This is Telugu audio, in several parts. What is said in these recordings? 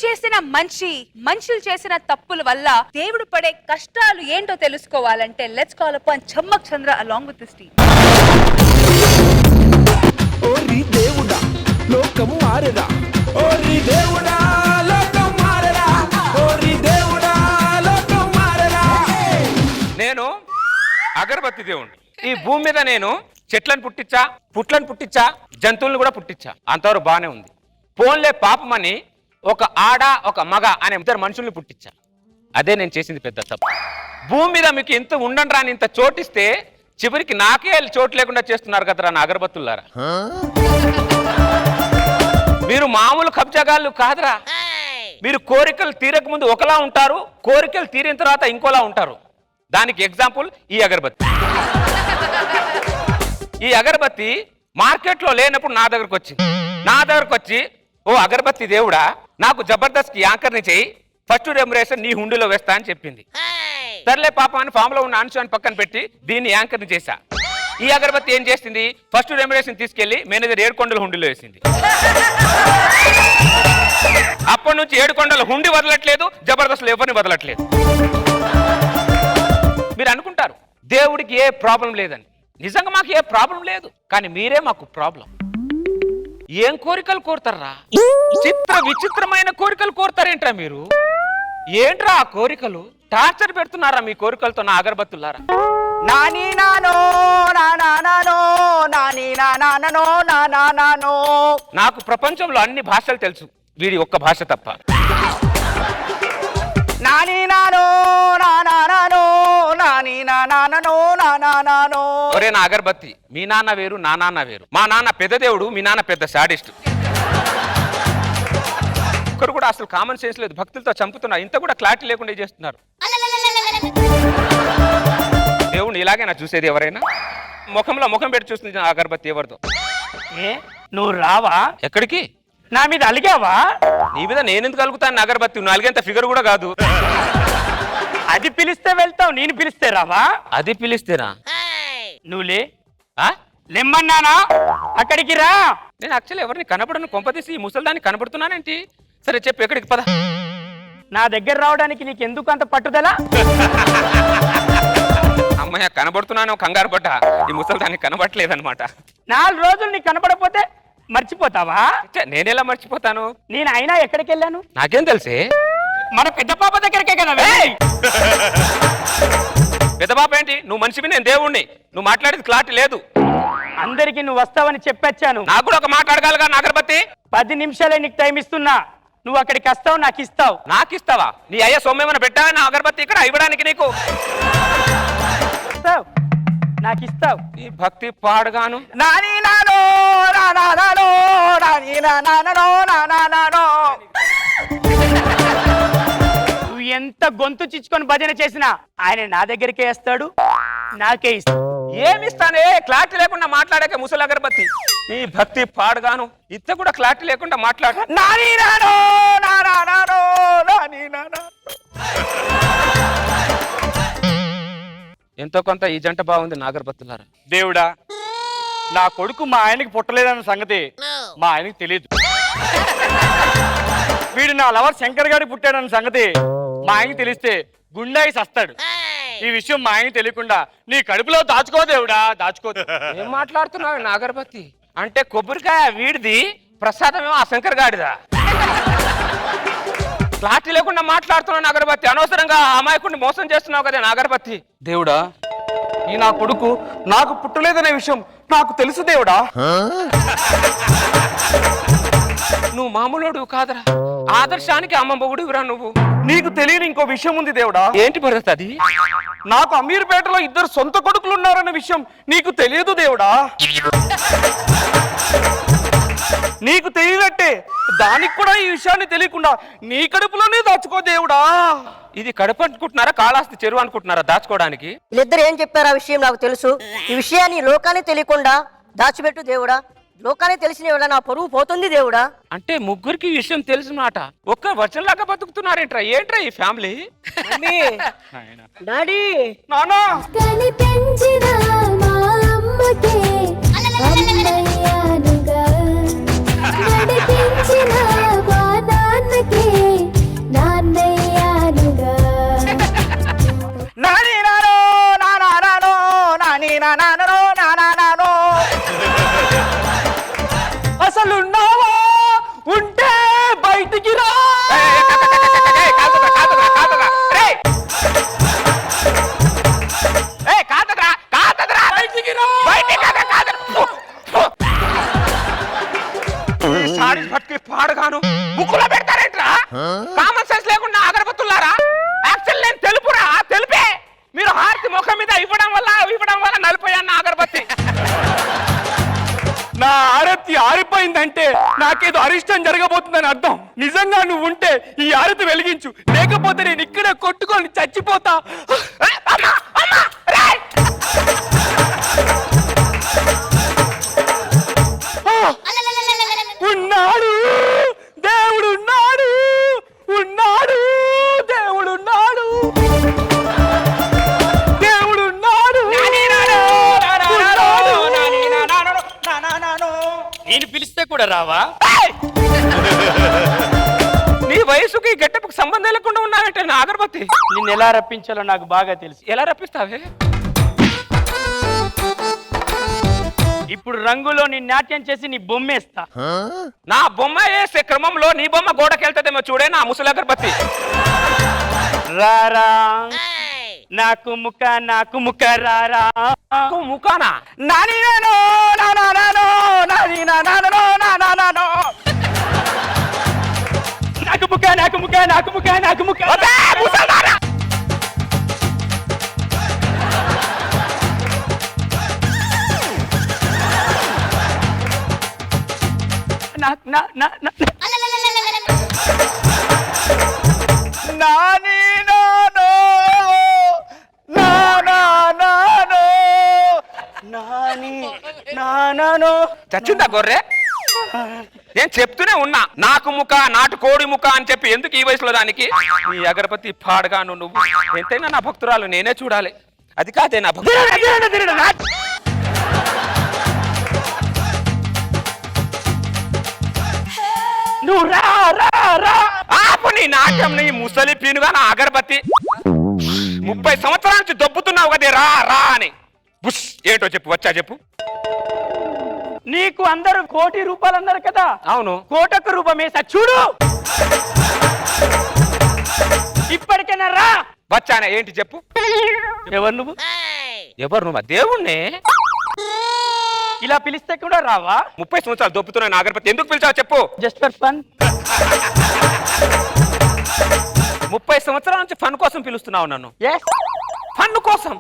చేసిన మనుషులు చేసిన తప్పుల వల్ల దేవుడు పడే కష్టాలు ఏంటో తెలుసుకోవాలంటే let's call upon Chammak Chandra along with this team. ఓరి దేవుడా లోకం మారదా, ఓరి దేవుడా లోకం మారదా, ఓరి దేవుడా లోకం మారదా. నేను అగరబత్తి దేవుణ్ణి. ఈ భూమి మీద నేను చెట్లను పుట్టించా, పుట్లను పుట్టించా, జంతువులను కూడా పుట్టించా. అంతవరకు బాగానే ఉంది. పోన్లే పాపమని ఒక ఆడ ఒక మగ అనే ఇద్దరు మనుషుల్ని పుట్టించా. అదే నేను చేసింది పెద్ద తప్పు. భూమి మీద మీకు ఇంత ఉండండి రాని ఇంత చోటిస్తే చివరికి నాకే చోటు లేకుండా చేస్తున్నారు కదరా నా అగరబత్తులారా. మీరు మామూలు కబ్జాగాళ్ళు కాదురా. మీరు కోరికలు తీరక ముందు ఒకలా ఉంటారు, కోరికలు తీరిన తర్వాత ఇంకోలా ఉంటారు. దానికి ఎగ్జాంపుల్ ఈ అగరబత్తి. ఈ అగరబత్తి మార్కెట్లో లేనప్పుడు నా దగ్గరకు వచ్చి ఓ అగరబత్తి దేవుడా నాకు జబర్దస్త్ యాంకర్ని చేయి, ఫస్ట్ రెమ్యునరేషన్ నీ హుండీలో వేస్తా అని చెప్పింది. సర్లే పాప అని ఫామ్ లో ఉన్న అనుషాన్ని పక్కన పెట్టి దీన్ని యాంకర్ని చేశా. ఈ అగరబత్తి ఏం చేసింది, ఫస్ట్ రెమ్యునరేషన్ తీసుకెళ్లి మేనేజర్ 7 కొండల హుండీలో వేసింది. అప్పటి నుంచి 7 కొండల హుండీ వదలట్లేదు, జబర్దస్త్ ఎవరిని వదలట్లేదు. మీరు అనుకుంటారు దేవుడికి ఏ ప్రాబ్లం లేదని. నిజంగా మాకు ఏ ప్రాబ్లం లేదు, కానీ మీరే మాకు ప్రాబ్లం. ఏం కోరికలు కోరుతారా? విచిత్రమైన కోరికలు కోరుతారేంట్రా మీరు? ఏంట్రా ఆ కోరికలు? టార్చర్ పెడుతున్నారా మీ కోరికలతో నా అగరబత్తులారా? నాని నానో నానో నాని నానో నానో. నాకు ప్రపంచంలో అన్ని భాషలు తెలుసు, వీడి ఒక్క భాష తప్ప. నాని నానో నానో నాని నానో నానో. ఒరే నా అగరబత్తి, మీ నాన్న వేరు నా నాన్న వేరు. మా నాన్న పెద్ద దేవుడు, మీ నాన్న పెద్ద సాడిస్ట్. ఒక్కరు కూడా అసలు కామన్ సెన్స్ లేదు, భక్తులతో చంపుతున్నారు. ఇంత కూడా క్లారిటీ లేకుండా చేస్తున్నారు. దేవుడు ఇలాగేనా చూసేది? ఎవరైనా ముఖంలో ముఖం పెట్టి చూస్తుంది అగరబత్తి ఎవరితో. నువ్వు రావా? ఎక్కడికి? నా మీద అలిగావా? నీ మీద నేనెందుకు అలుగుతాను అగరబత్తి? నువ్వు అలిగేంత ఫిగర్ కూడా కాదు. అది పిలిస్తే వెళ్తావు, నేను పిలిస్తే రావా? అది పిలిస్తేనా? నువ్వులే లెమ్మన్నానా, అక్కడికి రా. నేను యాక్చువల్లీ ఎవరిని కనపడను, కొంపదీసి ఈ ముసలిదాన్ని కనపడుతున్నానేంటి? సరే చెప్పు, ఎక్కడికి పద. నా దగ్గర రావడానికి నీకు ఎందుకు అంత పట్టుదల? అమ్మయ్య కనబడుతున్నాను కంగారు పడ్డ, ఈ ముసలిదాన్ని కనబడట్లేదనమాట. 4 రోజులు నీకు కనపడపోతే మర్చిపోతావా? నేనెలా మర్చిపోతాను? నేను అయినా ఎక్కడికి వెళ్ళాను నాకేం తెలుసే? మన పెద్ద పాప దగ్గరికే కదా. పెద్ద పాప ఏంటి? నువ్వు మనిషివి, నేను దేవుణ్ణి. నువ్వు మాట్లాడేది క్లారిటీ లేదు. అందరికి నువ్వు వస్తావని చెప్పొచ్చాను. నాకు కూడా ఒక మాట అడగాలిగా నా అగరబత్తి. 10 నిమిషాలే నీకు టైం ఇస్తున్నా. నువ్వు అక్కడికి వస్తావు, నాకు ఇస్తావు. నాకు ఇస్తావా? నీ అయ్యా సొమ్మేమన్నా పెట్టా నా అగరబత్తి ఇక్కడ ఇవ్వడానికి? నీకు నాకు ఇస్తావు. ఈ భక్తి పాడుగాను. నాని నానో నానో నాని నానో నానో. నువ్వు ఎంత గొంతు చిచ్చుకొని భజన చేసినా ఆయన నా దగ్గరికే వేస్తాడు, నాకే ఇస్తాడు. ఏమిస్తానే? క్లారిటీ లేకుండా మాట్లాడాక ముసలి అగరబత్తి. నీ భక్తి పాడుగాను. ఇంత కూడా క్లారిటీ లేకుండా మాట్లాడు. నాని నానో నానో నాని నానో. ఎంతో కొంత ఈ జంట బాగుంది నా అగరబత్తులారా. దేవుడా, నా కొడుకు మా ఆయనకి పుట్టలేదన్న సంగతి మా ఆయనకి తెలియదు. వీడు నా లవర్ శంకర్ గారికి పుట్టాడన్న సంగతి మా ఆయనకి తెలిస్తే గుండాయి సస్తాడు. ఈ విషయం మా ఆయనకి తెలియకుండా నీ కడుపులో దాచుకో దేవుడా, దాచుకో. ఏం మాట్లాడుతున్నావు నా అగరబత్తి? అంటే కొబ్బరికాయ వీడిది, ప్రసాదమేమో ఆ శంకర్ గాడిదా? క్లారిటీ లేకుండా మాట్లాడుతున్నావు నా అగరబత్తి. అనవసరంగా అమాయకుడిని మోసం చేస్తున్నావు కదా నా అగరబత్తి. దేవుడా, ఈ నా కొడుకు నాకు పుట్టలేదనే విషయం నాకు తెలుసు దేవుడా. నువ్వు మామూలుడు కాదరా, ఆదర్శానికి అమ్మ బొగుడురా నువ్వు. నీకు తెలియని ఇంకో విషయం ఉంది దేవుడా. ఏంటి భరత్ అది? నాకు అమీర్పేటలో 2 సొంత కొడుకులు ఉన్నారన్న విషయం నీకు తెలియదు దేవుడా. నీకు తెలియనట్టే దానికి కూడా ఈ విషయాన్ని తెలియకుండా నీ కడుపులోనే దాచుకో దేవుడా. ఇది కడుపు అనుకుంటున్నారా, కాళాస్తి చెరువు అనుకుంటున్నారా దాచుకోవడానికి? వీళ్ళిద్దరు ఏం చెప్పారు ఆ విషయం నాకు తెలుసు. ఈ విషయాన్ని లోకాన్ని తెలియకుండా దాచిపెట్టు దేవుడా. లోకానికి తెలిసిన నా పరువు పోతుంది దేవుడా. అంటే ముగ్గురికి ఈ విషయం తెలుసు మాట. ఒక్క వచనంలాగా బతుకుతున్నారేంట్రా? ఏంట్రా ఈ ఫ్యామిలీ? డాడీ నానా నడిపించిన మా నాన్నకే పోయిందంటే నాకేదో అరిష్టం జరగబోతుందని అర్థం. నిజంగా నువ్వు ఉంటే ఈ ఆరతి వెలిగించు, లేకపోతే నేను ఇక్కడే కొట్టుకొని చచ్చిపోతా. ఉన్నాడు దేవుడు, ఉన్నాడు ఉన్నాడు దేవుడు, ఉన్నాడు దేవుడు, ఉన్నాడు. నేను పిలిస్తే కూడా రావా? నీ వయసుకి గెట్టపుకి సంబంధం లేకుండా ఉన్నావంటే నా అగరబత్తి. నిన్ను ఎలా రప్పించాలో నాకు బాగా తెలుసు. ఎలా రప్పిస్తావే? ఇప్పుడు రంగులో నీ నాట్యం చేసి నీ బొమ్మేస్తా. నా బొమ్మ వేసే క్రమంలో నీ బొమ్మ గోడకెళ్తదేమో చూడే నా ముసలి అగరబత్తి. రారా నాకు ముక్క రారా. ముఖానా? నాని నానో నానా నానో నాని నానో నానా నానో. నాకు ముక్క. నాని నానో నానా నానో నాని నానో. చచ్చిందా గొర్రె? నేను చెప్తూనే ఉన్నా నాకు ముఖ నాటు కోడి ముఖ అని చెప్పి ఎందుకు ఈ వయసులో దానికి? ఈ అగరబత్తి పాడుగాను నువ్వు. ఎంతైనా నా భక్తురాలు నేనే చూడాలి. అది కాదే నా భక్తురాలు. నువ్వు రా రా రా. ఆపు నీ నాట్యం, నీ ముసలి పీనుగా నా అగరబత్తి. 30 సంవత్సరాల నుంచి దొబ్బుతున్నావు కదే రా రా అని. బుష్ ఏంటో చెప్పు, వచ్చా చెప్పు. నీకు అందరూ 1 కోటి రూపాయలు అన్నారు కదా. అవును. 1 కోటి రూపాయలు వేసా చూడు. ఇప్పటికైనా రా. వచ్చానే ఏంటి చెప్పు. ఎవరు నువ్వు? ఎవరు నువ్వు? దేవుణ్ణే. ఇలా పిలిస్తే కూడా రావా? 30 సంవత్సరాలు దొబ్బుతున్నా నా అగరబత్తి. ఎందుకు పిలిచావు చెప్పు. Just for fun. 30 సంవత్సరాల నుంచి ఫన్ కోసం పిలుస్తున్నావు నన్ను. ఫన్ కోసం.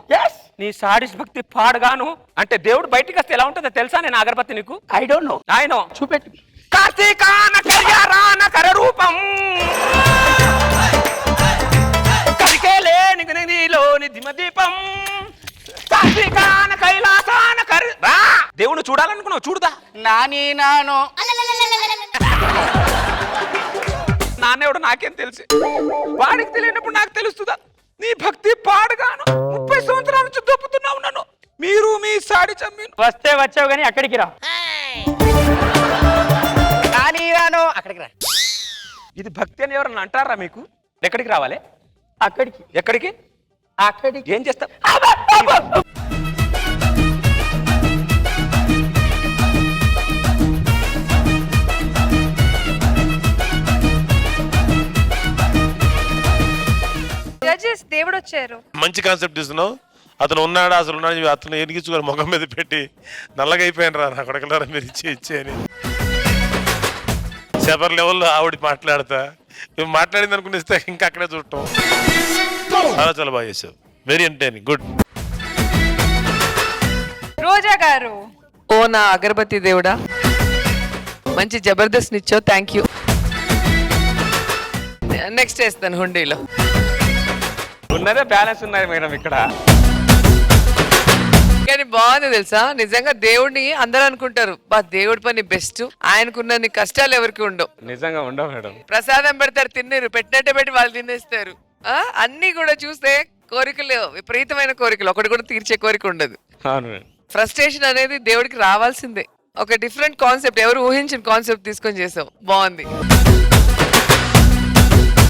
నీ సాడిస్ భక్తి పాడుగాను అంటే దేవుడు బయటికి వస్తే ఎలా ఉంటుందో తెలుసా నేను అగరబత్తి నీకు? I don't know. ఆయన చూపెట్టు. కార్తీకాన కర్యారాన కరరూపం కరికేలే నీలోని దిమదీపం కార్తీకాన కైలాసాన రా. దేవుడు చూడాలనుకున్నావు చూడుదా. నాని నానో నాన్నేవుడు నాకేం తెలుసు? వాడికి తెలియనప్పుడు నాకు తెలుస్తుందా? నీ భక్తి పాడుగాను 30 సంవత్సరాల నుంచి దొప్పుతున్నావు నన్ను. మీరు మీ సాడి చమ్మి వస్తే వచ్చావు కానీ అక్కడికి రా. నాని నానో అక్కడికి రా. ఇది భక్తి అని ఎవరన్నా అంటారా మీకు? ఎక్కడికి రావాలి? అక్కడికి. ఎక్కడికి? అక్కడికి. ఏం చేస్తా? జడ్జెస్ దేవుడు వచ్చారు. మంచి కాన్సెప్ట్ ఇస్తున్నావు. అతను ఉన్నాడా అసలు ఉన్నాడు అతను ఎనిగించుకొని ముఖం మీద పెట్టి నల్లగా అయిపోయాను రా నా కొడకలారా మీరు ఇచ్చే అని సెపర్ లెవెల్లో ఆవిడ మాట్లాడతా మేము మాట్లాడింది అనుకుని ఇస్తే ఇంకా అక్కడే చూడటం. చాలా చాలా బాగా చేసావు. Very entertaining. గుడ్. రోజా గారు. ఓ నా అగరబత్తి దేవుడా, మంచి జబర్దస్త్ నిచ్చో, థ్యాంక్ యూ. నెక్స్ట్ వేస్తాను హుండీలో. ఉన్నదే బ్యాలెన్స్ ఉన్నది మేడం ఇక్కడ. కానీ బాగుంది తెలుసా, నిజంగా దేవుడిని అందరూ అనుకుంటారు బా దేవుడి పని బెస్ట్, ఆయనకున్న కష్టాలు ఎవరికి ఉండవు. నిజంగా ఉండవు మేడం. ప్రసాదం పెడతారు, తిన్నారు, పెట్టినట్టే పెట్టి వాళ్ళు తినేస్తారు. అన్ని కూడా చూస్తే కోరికలు విపరీతమైన కోరికలు, ఒకటి కూడా తీర్చే కోరిక ఉండదు. అవును మేడం. ఫ్రస్ట్రేషన్ అనేది దేవుడికి రావాల్సిందే. ఒక డిఫరెంట్ కాన్సెప్ట్, ఎవరు ఊహించిన కాన్సెప్ట్ తీసుకొని చేసావు, బాగుంది.